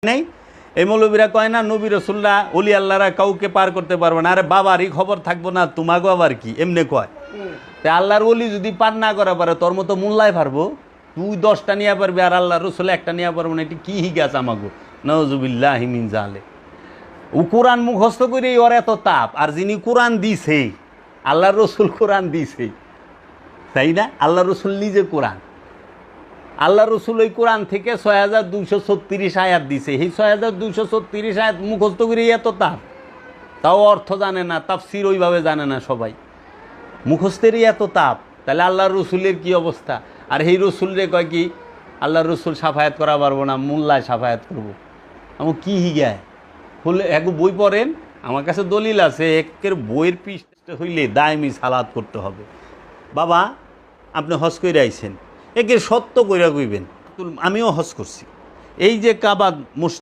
নাই এই মৌলবীরা কয় না নবী রসুল্লাহ অলি আল্লাহরা কাউকে পার করতে পারবে না। আরে বাবারই খবর থাকবো না, তোমাকে আবার কি এমনি কয়? তা আল্লাহর অলি যদি পার না করা পারে তোর মতো মোল্লায় পারবো? তুই 10টা নিয়ে পারবি আর আল্লাহ রসুল একটা নিয়ে পারবো না? এটি কি হিগাছ আমাগো? নওজুবিল্লাহি মিন জালিক। ও কোরআন মুখস্থ করেই ওর এত তাপ, আর যিনি কোরআন দিছে আল্লাহর রসুল কোরআন দিছে, তাই না? আল্লাহ রসুল নিজে কোরআন, আল্লাহ রসুল ওই কোরআন থেকে 6236 আয়াত দিছে। এই 6236 আয়াত মুখস্থ করে এত তাপ, তাও অর্থ জানে না, তাফসির ওইভাবে জানে না সবাই, মুখস্থেরই এত তাপ। তাহলে আল্লাহ রসুলের কি অবস্থা? আর এই রসুল রে কয় কি আল্লাহ রসুল সাফায়াত করা পারবো না, মোল্লায় সাফায়াত করবো। আমার কি হিগায় হলে এক বই পড়েন, আমার কাছে দলিল আছে, একের বইয়ের পৃষ্ঠে হইলে দায়মি সালাত করতে হবে। বাবা আপনি হজ করে আইছেন, একে সত্য কইরা কইবেন। আমিও হজ করছি। এই যে কাবা মসজিদ